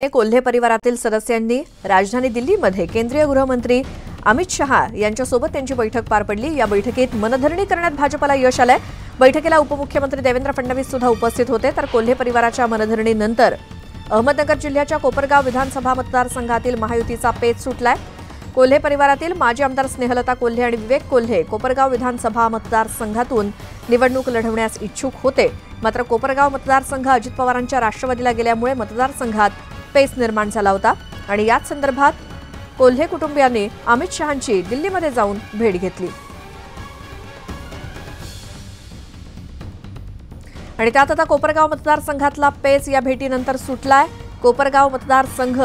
कोल्हे परिवारातील सदस्यांनी राजधानी दिल्लीमध्ये केंद्रीय गृहमंत्री अमित शहा यांच्यासोबत त्यांची बैठक पार पडली। या बैठकीत मनधरणी करण्यात भाजपला यश आलंय। बैठकीला उपमुख्यमंत्री देवेंद्र फडणवीस सुद्धा उपस्थित होते। तर कोल्हे परिवाराच्या मनधरणीनंतर अहमदनगर जिल्ह्याच्या कोपरगाव विधानसभा मतदारसंघातील महायुतीचा पेच सुटलाय। कोल्हे परिवारातील माजी आमदार स्नेहलता कोल्हे आणि विवेक कोल्हे कोपरगाव विधानसभा मतदारसंघातून निवडणूक लढवण्यास इच्छुक होते। मात्र कोपरगाव मतदारसंघ अजित पवारांच्या राष्ट्रवादीला गेल्यामुळे मतदारसंघात पेच निर्माण झाला होता आणि याच संदर्भात कोल्हे कुटुंबियांनी अमित शहांची दिल्लीमध्ये जाऊन भेट घेतली आणि त्यात आता कोपरगाव मतदारसंघातला पेच या भेटीनंतर सुटलाय। कोपरगाव मतदारसंघ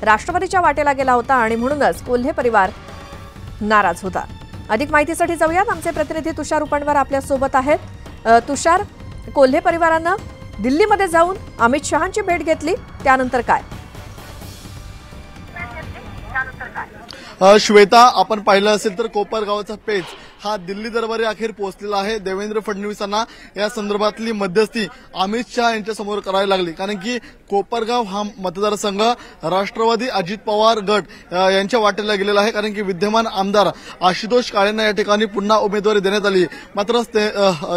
राष्ट्रवादीच्या वाटेला गेला होता आणि म्हणूनच कोल्हे परिवार नाराज होता। अधिक माहितीसाठी जाऊयात, आमचे प्रतिनिधी तुषार उपणवार आपल्या सोबत आहेत। तुषार, कोल्हे परिवारानं दिल्लीमध्ये जाऊन अमित शहांची भेट घेतली, त्यानंतर काय? श्वेता, आपण पाहिलं असेल तर कोपरगावचा पेच हा दिल्ली दरबारी अखेर पोहोचलेला आहे। देवेंद्र फडणवीसांना या संदर्भातली मध्यस्थी अमित शहा यांच्या समोर करावी लागली, कारण की कोपरगाव हा मतदारसंघ राष्ट्रवादी अजित पवार गट यांच्या वाटेला गेलेला आहे। कारण की विद्यमान आमदार आशुतोष काळेंना या ठिकाणी पुन्हा उमेदवारी देण्यात आली। मात्र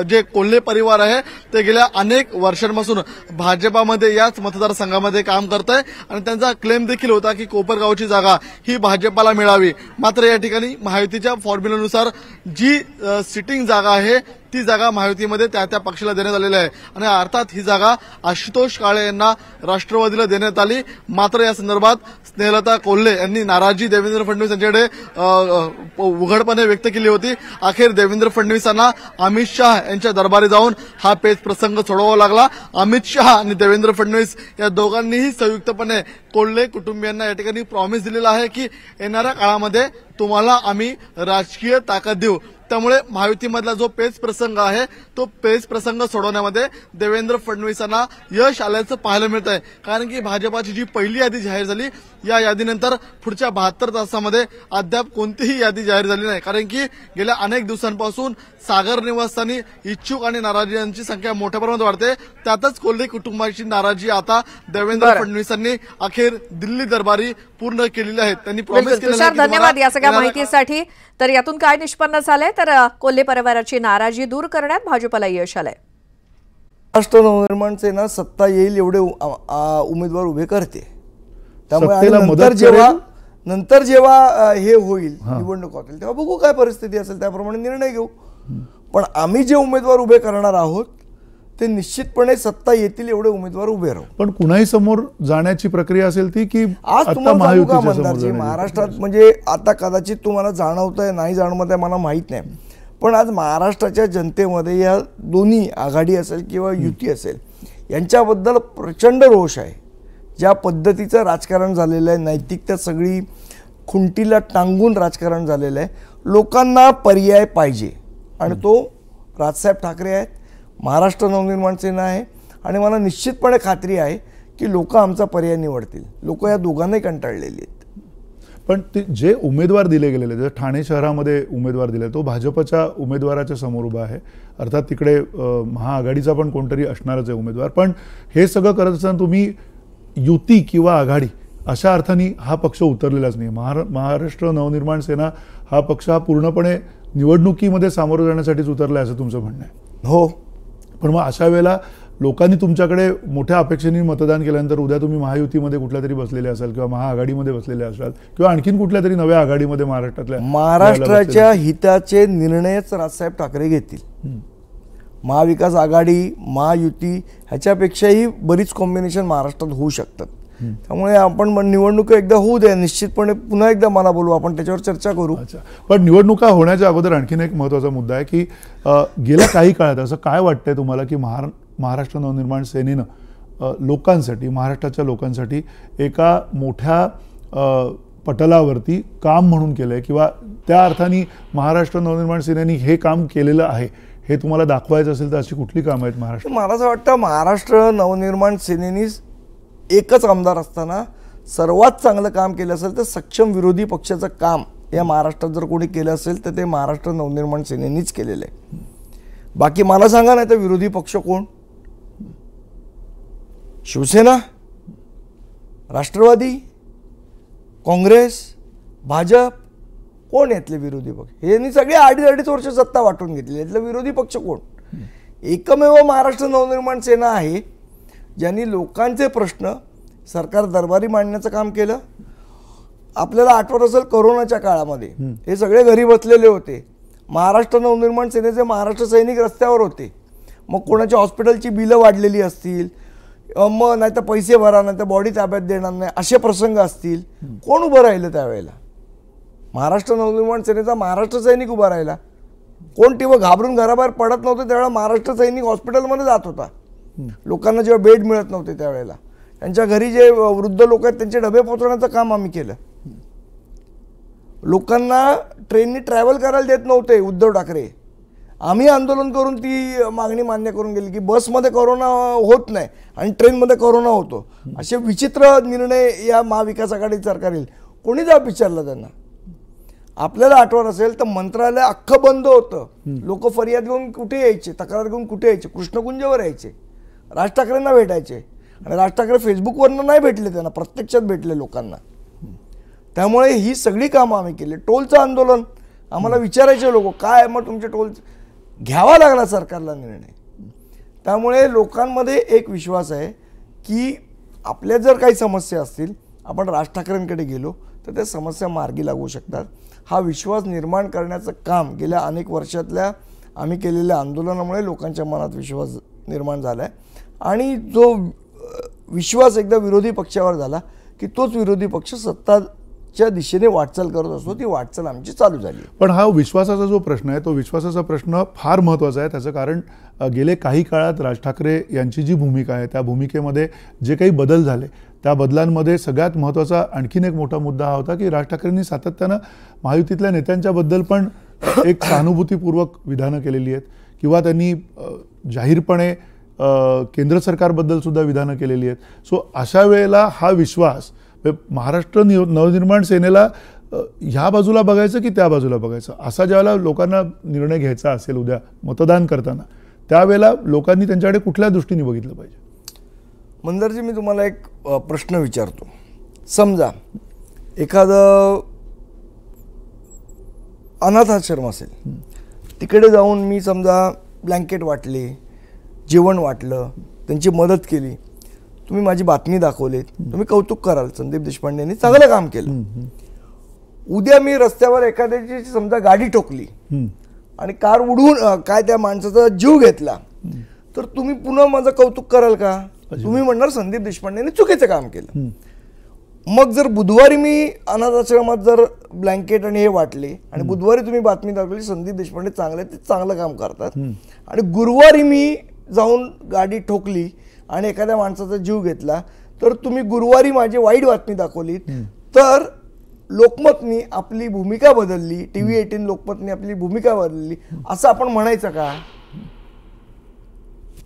जे कोल्हे परिवार आहे ते गेल्या अनेक वर्षांपासून भाजपामध्ये याच मतदारसंघामध्ये काम करत आहे आणि त्यांचा क्लेम देखील होता की कोपरगावची जागा ही भाजपाला मिळावी। मात्र या ठिकाणी महायुतीच्या फॉर्म्युल्यानुसार जी सिटिंग जागा आहे ती जागा महायुतीमध्ये त्या पक्षाला देण्यात आलेली आहे आणि अर्थात ही जागा आशुतोष काळे यांना राष्ट्रवादीला देण्यात आली। मात्र या संदर्भात स्नेहलता कोल्हे यांनी नाराजी देवेंद्र फडणवीस यांच्याकडे उघडपणे व्यक्त केली होती। अखेर देवेंद्र फडणवीसांना अमित शहा यांच्या दरबारी जाऊन हा पेच प्रसंग सोडवावा लागला। अमित शहा आणि देवेंद्र फडणवीस या दोघांनीही संयुक्तपणे कोल्हे कुटुंबियांना या ठिकाणी प्रॉमिस दिलेला आहे की येणाऱ्या काळामध्ये तुम्हाला आम्ही राजकीय ताकद देऊ। त्यामुळे महायुतीमधला जो पेच प्रसंग आहे तो पेच प्रसंग सोडवण्यामध्ये देवेंद्र फडणवीसांना यश आल्याचं पाहायला मिळत आहे। कारण की भाजपाची जी पहिली यादी जाहीर झाली या यादीनंतर पुढच्या 72 तासामध्ये अद्याप कोणतीही यादी जाहीर झाली नाही। कारण की गेल्या अनेक दिवसांपासून सागर निवासस्थानी इच्छुक आणि नाराजींची संख्या मोठ्या प्रमाणात वाढते। त्यातच कोल्हे कुटुंबाची नाराजी आता देवेंद्र फडणवीसांनी अखेर दिल्ली दरबारी पूर्ण केलेली आहे। त्यांनी प्रॉमिस केलेलं आहे। धन्यवाद या सगळ्या माहितीसाठी। तर यातून काय निष्पन्न झालंय, तर कोल्हे परिवाराची नाराजी दूर करण्यात भाजपला यश आलंय। महाराष्ट्र नवनिर्माण सेना सत्ता येईल एवढे उमेदवार उभे करते। त्यामुळे नंतर जेव्हा हे होईल, निवडणूक होतील, तेव्हा बघू काय परिस्थिती असेल त्याप्रमाणे निर्णय घेऊ। पण आम्ही जे उमेदवार उभे करणार आहोत ते निश्चितपणे सत्ता येतील एवढे उमेदवार उभे राहू। पण कुणाही समोर जाण्याची प्रक्रिया असेल ती की आज तुम्हाला महाराष्ट्रात म्हणजे आता कदाचित तुम्हाला जाणवतंय नाही जाणवतंय मला माहित नाही, पण आज महाराष्ट्राच्या जनतेमध्ये या दोन्ही आघाडी असेल किंवा युती असेल यांच्याबद्दल प्रचंड रोष आहे। ज्या पद्धतीचं राजकारण झालेलं आहे, नैतिकता सगळी खुंटीला टांगून राजकारण झालेलं आहे। लोकांना पर्याय पाहिजे आणि तो राजसाहेब ठाकरे आहेत, महाराष्ट्र नवनिर्माण सेना आहे आणि मला निश्चितपणे खात्री आहे की लोक आमचा पर्याय निवडतील। लोक या दोघांनाही कंटाळलेली आहेत। पण ते जे उमेदवार दिले गेलेले, जर ठाणे शहरामध्ये उमेदवार दिले तो भाजपच्या उमेदवाराच्या समोर उभा आहे। अर्थात तिकडे महाआघाडीचा पण कोणतरी असणारच आहे उमेदवार। पण हे सगळं करत असताना तुम्ही युती किंवा आघाडी अशा अर्थाने हा पक्ष उतरलेलाच नाही। महाराष्ट्र नवनिर्माण सेना हा पक्ष हा पूर्णपणे निवडणुकीमध्ये सामोरं जाण्यासाठीच उतरला असं तुमचं म्हणणं आहे? हो। पण मग अशा वेळेला लोकांनी तुमच्याकडे मोठ्या अपेक्षेने मतदान केल्यानंतर उद्या तुम्ही महायुतीमध्ये कुठल्या तरी बसलेले असाल किंवा महाआघाडीमध्ये बसलेले असाल किंवा आणखीन कुठल्या तरी नव्या आघाडीमध्ये महाराष्ट्राच्या हिताचे निर्णयच राजसाहेब ठाकरे घेतील। महाविकास आघाडी, महायुती ह्याच्यापेक्षाही बरीच कॉम्बिनेशन महाराष्ट्रात होऊ शकतात। त्यामुळे आपण निवडणूक एकदा होऊ द्या, निश्चितपणे पुन्हा एकदा मला बोलू, आपण त्याच्यावर चर्चा करू। पण निवडणुका होण्याच्या अगोदर आणखीन एक महत्त्वाचा मुद्दा आहे की गेल्या काही काळात असं काय वाटतंय तुम्हाला की महाराष्ट्र नवनिर्माण सेनेनं लोकांसाठी, महाराष्ट्राच्या लोकांसाठी एका मोठ्या पटलावरती काम म्हणून केलंय किंवा त्या अर्थाने महाराष्ट्र नवनिर्माण सेनेने हे काम केलेलं आहे हे तुम्हाला दाखवायचं असेल तर अशी कुठली कामं आहेत महाराष्ट्र? मला असं वाटतं महाराष्ट्र नवनिर्माण सेनेनी एकच आमदार असताना सर्वात चांगलं काम केलं असेल तर सक्षम विरोधी पक्षाचं काम या महाराष्ट्रात जर कोणी केलं असेल तर ते महाराष्ट्र नवनिर्माण सेनेनीच केलेलं आहे। बाकी मला सांगा नाही तर विरोधी पक्ष कोण? शिवसेना राष्ट्रवादी, काँग्रेस, भाजप, कोण यातले विरोधी पक्ष? यांनी सगळे अडीच वर्ष सत्ता वाटून घेतली. यातला विरोधी पक्ष कोण? एकमेव महाराष्ट्र नवनिर्माण सेना आहे ज्यांनी लोकांचे प्रश्न सरकार दरबारी मांडण्याचं काम केलं. आपल्याला आठवत असेल कोरोनाच्या काळामध्ये हे सगळे घरी बसलेले होते. महाराष्ट्र नवनिर्माण सेनेचे महाराष्ट्र सैनिक रस्त्यावर होते. मग कोणाच्या हॉस्पिटलची बिलं वाढलेली असतील, मग नाही तर पैसे भरा, नाही तर बॉडी ताब्यात देणार नाही, असे प्रसंग असतील, कोण उभं राहिलं त्यावेळेला? महाराष्ट्र नवनिर्माण सेनेचा महाराष्ट्र सैनिक उभा राहिला. कोण तेव्हा घाबरून घराबाहेर पडत नव्हते त्यावेळेला महाराष्ट्र सैनिक हॉस्पिटलमध्ये जात होता. लोकांना जेव्हा बेड मिळत नव्हते त्यावेळेला त्यांच्या घरी जे वृद्ध लोक आहेत त्यांचे डबे पोहोचवण्याचं काम आम्ही केलं. लोकांना ट्रेननी ट्रॅव्हल करायला देत नव्हते उद्धव ठाकरे. आम्ही आंदोलन करून ती मागणी मान्य करून गेली की बसमध्ये कोरोना होत नाही आणि ट्रेनमध्ये कोरोना होतो. असे विचित्र निर्णय या महाविकास आघाडी सरकार येईल. कोणी जाब विचारलं त्यांना? आपल्याला आठवत असेल तर मंत्रालय अख्खं बंद होतं. लोक फरियाद घेऊन कुठे यायचे, तक्रार घेऊन कुठे यायचे? कृष्णकुंजवर यायचे, राज ठाकरेंना भेटायचे. आणि राज ठाकरे फेसबुकवरनं नाही भेटले, त्यांना प्रत्यक्षात भेटले लोकांना. त्यामुळे ही सगळी कामं आम्ही केली. टोलचं आंदोलन आम्हाला विचारायचे लोक, काय मग तुमचे टोल घ्यावा लागला सरकारला निर्णय. त्यामुळे लोकांमध्ये एक विश्वास आहे की आपल्या जर काही समस्या असतील आपण राज ठाकरेंकडे गेलो तर त्या समस्या मार्गी लागू शकतात. हा विश्वास निर्माण करण्याचं काम गेल्या अनेक वर्षातल्या आम्ही केलेल्या आंदोलनामुळे लोकांच्या मनात विश्वास निर्माण झाला आहे. आणि जो विश्वास एकदा विरोधी पक्षावर झाला की तोच विरोधी पक्ष सत्ताच्या दिशेने वाटचाल करत असतो. ती वाटचाल आमची चालू झाली. पण हा विश्वासाचा जो प्रश्न आहे तो विश्वासाचा प्रश्न फार महत्त्वाचा आहे. त्याचं कारण गेले काही काळात राज ठाकरे यांची जी भूमिका आहे त्या भूमिकेमध्ये जे काही बदल झाले त्या बदलांमध्ये सगळ्यात महत्त्वाचा आणखीन एक मोठा मुद्दा हा होता की राज ठाकरेंनी सातत्यानं महायुतीतल्या नेत्यांच्याबद्दल पण एक सहानुभूतीपूर्वक विधानं केलेली आहेत किंवा त्यांनी जाहीरपणे केंद्र सरकारबद्दल सुद्धा विधानं केलेली आहेत. सो अशा वेळेला हा विश्वास महाराष्ट्र नवनिर्माण सेनेला ह्या बाजूला बघायचं की त्या बाजूला बघायचं, असा ज्यावेळेला लोकांना निर्णय घ्यायचा असेल उद्या मतदान करताना त्यावेळेला लोकांनी त्यांच्याकडे कुठल्या दृष्टीने बघितलं पाहिजे? मंदारजी, मी तुम्हाला एक प्रश्न विचारतो. समजा एखादं अनाथ आश्रम असेल, तिकडे जाऊन मी समजा ब्लँकेट वाटले, जेवण वाटलं, त्यांची मदत केली, तुम्ही माझी बातमी दाखवलीत, तुम्ही कौतुक कराल, संदीप देशपांडे यांनी चांगलं काम केलं. उद्या मी रस्त्यावर एखाद्याची समजा गाडी ठोकली आणि कार उडवून काय त्या माणसाचा जीव घेतला तर तुम्ही पुन्हा माझं कौतुक कराल का? तुम्ही म्हणणार संदीप देशपांडेंनी चुकीचं काम केलं. मग जर बुधवारी मी अनाथ आश्रमात जर ब्लँकेट आणि हे वाटले आणि बुधवारी तुम्ही बातमी दाखवली संदीप देशपांडे चांगले, ते चांगलं काम करतात, आणि गुरुवारी मी जाऊन गाडी ठोकली आणि एखाद्या माणसाचा जीव घेतला तर तुम्ही गुरुवारी माझी वाईट बातमी दाखवली, तर लोकमतनी आपली भूमिका बदलली, TV 18 लोकमतनी आपली भूमिका बदलली असं आपण म्हणायचं का?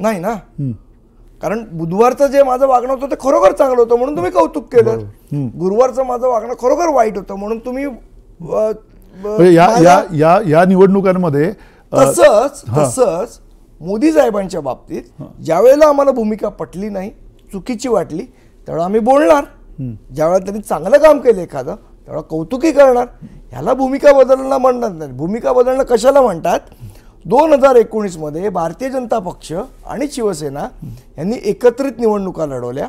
नाही ना. कारण बुधवारचं जे माझं वागणं होतं ते खरोखर चांगलं होतं म्हणून तुम्ही कौतुक केलं, गुरुवारचं माझं वागणं खरोखर वाईट होतं म्हणून तुम्ही या निवडणुकांमध्ये तसंच मोदी साहेबांच्या बाबतीत ज्यावेळेला आम्हाला भूमिका पटली नाही, चुकीची वाटली, त्यावेळेला आम्ही बोलणार. ज्यावेळेला त्यांनी चांगलं काम केलं एखादं त्यावेळेला कौतुकी करणार. ह्याला भूमिका बदलणं म्हणतात नाही. भूमिका बदलणं कशाला म्हणतात? 2019 मध्ये भारतीय जनता पक्ष आणि शिवसेना यांनी एकत्रित निवडणुका लढवल्या.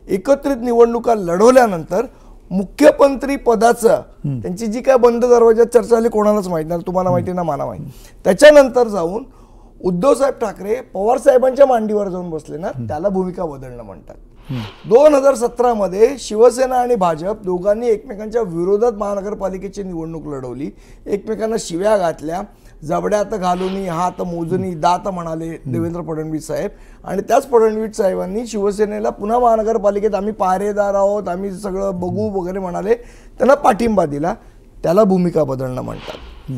एकत्रित निवडणुका लढवल्यानंतर मुख्यमंत्री पदाचं त्यांची जी काय बंद दरवाज्यात चर्चा झाली कोणालाच माहिती नाही, तुम्हाला माहिती ना मला माहिती. त्याच्यानंतर जाऊन उद्धवसाहेब ठाकरे पवार साहेबांच्या मांडीवर जाऊन बसले ना, त्याला भूमिका बदलणं म्हणतात. 2017 मध्ये शिवसेना आणि भाजप दोघांनी एकमेकांच्या विरोधात महानगरपालिकेची निवडणूक लढवली, एकमेकांना शिव्या घातल्या, जबड्यात घालून हात मोजणी दात म्हणाले देवेंद्र फडणवीस साहेब, आणि त्याच फडणवीस साहेबांनी शिवसेनेला पुन्हा महानगरपालिकेत आम्ही पारेदार आहोत, आम्ही सगळं बघू वगैरे म्हणाले, त्यांना पाठिंबा दिला. त्याला भूमिका बदलणं म्हणतात.